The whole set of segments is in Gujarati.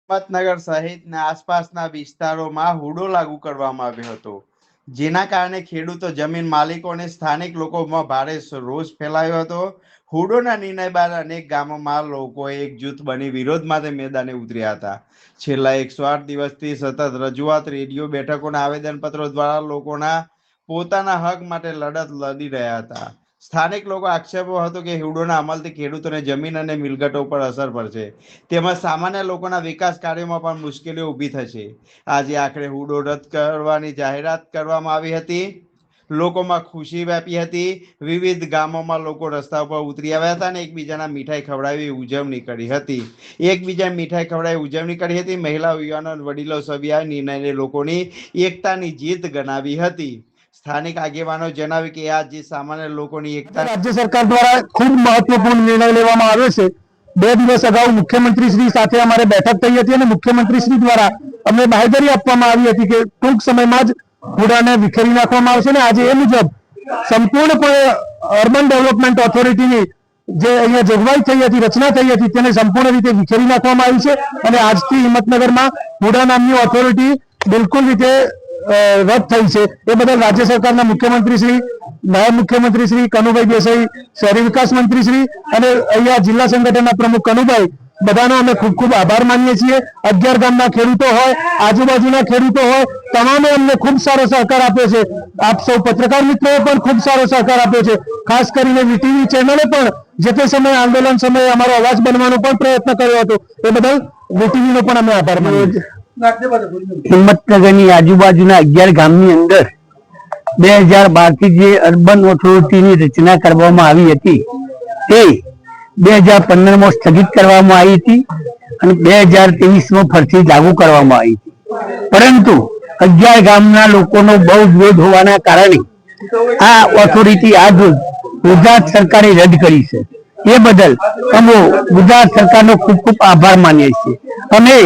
હિંમતનગર સહિતના આસપાસના વિસ્તારોમાં હુડો લાગુ કરવામાં આવ્યો હતો, જેના કારણે ખેડૂતો, જમીન માલિકો અને સ્થાનિક લોકોમાં ભારે રોષ ફેલાયો હતો. હુડોના નિર્ણય બાદ અનેક ગામોમાં લોકો એકજૂથ બની વિરોધ માટે મેદાને ઉતર્યા હતા. છેલ્લા 108 દિવસથી સતત રજૂઆત, રેડિયો બેઠકોના આવેદનપત્રો દ્વારા લોકોના પોતાના હક માટે લડત લડી રહ્યા હતા. સ્થાનિક લોકો આક્ષેપો હતો કે હુડોના અમલથી ખેડૂતોને જમીન અને મિલકતો પર અસર પડશે, તેમજ સામાન્ય લોકોના વિકાસ કાર્યોમાં પણ મુશ્કેલીઓ ઊભી થશે. આજે આખરે હુડો રદ કરવાની જાહેરાત કરવામાં આવી હતી. લોકોમાં ખુશી વ્યાપી હતી. વિવિધ ગામોમાં લોકો રસ્તા ઉપર ઉતરી આવ્યા હતા અને એકબીજાના મીઠાઈ ખવડાવી ઉજવણી કરી હતી. મહિલાઓ, યુવાનો, વડીલો સભ્ય આ નિર્ણયને લોકોની એકતાની જીત ગણાવી હતી. સ્થાનિક આગેવાનો જણાવ્યું કે આ જે સામાન્ય લોકોની એકતા રાજ્ય સરકાર દ્વારા ખૂબ મહત્વપૂર્ણ નિર્ણય લેવામાં આવ્યો છે. 2 દિવસ અગાઉ મુખ્યમંત્રી શ્રી સાથે અમારે બેઠક થઈ હતી અને મુખ્યમંત્રી શ્રી દ્વારા અમને બાહેધરી આપવામાં આવી હતી કે ટૂંક સમયમાં જ હુડાને વિખેરી નાખવામાં આવશે અને આજે એ મુજબ સંપૂર્ણપણે અર્બન ડેવલપમેન્ટ ઓથોરિટીની જે અહીંયા જોગવાઈ થઈ હતી, રચના થઈ હતી, તેને સંપૂર્ણ રીતે વિખેરી નાખવામાં આવી છે અને આજથી હિંમતનગરમાં હુડા નામની ઓથોરિટી બિલકુલ રીતે રદ થઈ છે. એ બદલ રાજ્ય સરકારના મુખ્યમંત્રી શ્રી, નાયબ મુખ્યમંત્રી શ્રી કનુભાઈ દેસાઈ, શહેરી વિકાસ મંત્રી શ્રી અને અહીંયા જિલ્લા સંગઠનના પ્રમુખ કનુભાઈ, બધાનો અમે ખૂબ ખૂબ આભાર માનીએ છીએ. 11 ગામના ખેડૂતો હોય, આજુબાજુના ખેડૂતો હોય, તમામે અમને ખૂબ સારો સહકાર આપ્યો છે. આપ સૌ પત્રકાર મિત્રોએ પણ ખૂબ સારો સહકાર આપ્યો છે. ખાસ કરીને વીટીવી ચેનલે પણ જે તે સમયે આંદોલન સમયે અમારો અવાજ બનવાનો પણ પ્રયત્ન કર્યો હતો. એ બદલ વીટીવીનો પણ અમે આભાર માનીએ છીએ. હિંમતનગરની આજુબાજુના 11 ગામની અંદર 2012 થી જે અર્બન ઓથોરિટીની રચના કરવામાં આવી હતી તે 2015માં સ્થગિત કરવામાં આવી હતી અને 2023માં ફરીથી લાગુ કરવામાં આવી હતી. પરંતુ 11 ગામના લોકોનો બહુ વિરોધ હોવાના કારણે આ ઓથોરિટી આજ ગુજરાત સરકારે રદ કરી છે. એ બદલ અમે ગુજરાત સરકારનો ખૂબ ખૂબ આભાર માનીએ છીએ. અમે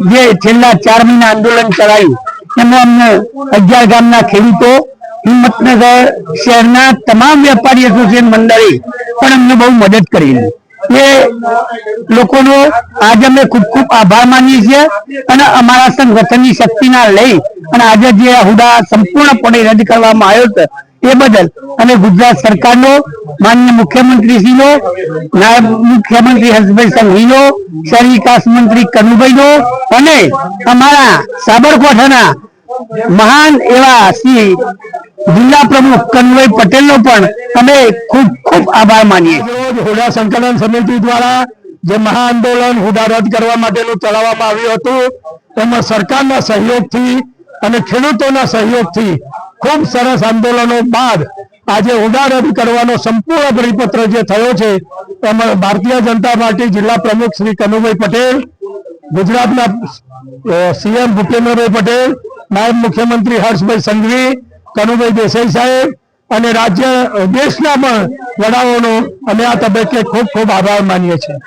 જે છેલ્લા 4 મહિના આંદોલન ચલાવ્યું એમાં અમને 11 ગામના ખેડૂતો, હિંમતનગર શહેરના તમામ વેપારી એસોસિએશન મંડળે પણ અમને બહુ મદદ કરી. એ લોકોનો આજે અમે ખૂબ ખૂબ આભાર માનીએ છીએ અને અમારા સંગઠનની શક્તિના લઈ અને આજે જે હુડા સંપૂર્ણપણે રદ કરવામાં આવ્યો છે એ બદલ અને ગુજરાત સરકારનો, માનનીય મુખ્યમંત્રીશ્રીનો, નાયબ મુખ્યમંત્રી હર્ષભાઈ સંઘવીનો, શહેરી વિકાસ મંત્રી કનુભાઈનો અને અમારા સાબરકાંઠાના મહાન એવા શ્રી જિલ્લા પ્રમુખ કનુભાઈ પટેલનો પણ અમે ખૂબ ખૂબ આભાર માનીએ. હુડા સંકલન સમિતિ દ્વારા જે મહાઆંદોલન હુડા રદ કરવા માટેનું ચલાવવામાં આવ્યું હતું એમાં સરકારના સહયોગથી અને ખેડૂતોના સહયોગથી ખૂબ સરસ આંદોલનો બાદ આજે હુડા રદ કરવાનો સંપૂર્ણ પરિપત્ર જે થયો છે એમાં ભારતીય જનતા પાર્ટી જિલ્લા પ્રમુખ શ્રી કનુભાઈ પટેલ, ગુજરાતના સીએમ ભૂપેન્દ્રભાઈ પટેલ, નાયબ મુખ્યમંત્રી હર્ષભાઈ સંઘવી, કનુભાઈ દેસાઈ સાહેબ અને રાજ્ય દેશના પણ વડાઓનો અમે આ તબક્કે ખૂબ ખૂબ આભાર માનીએ છીએ.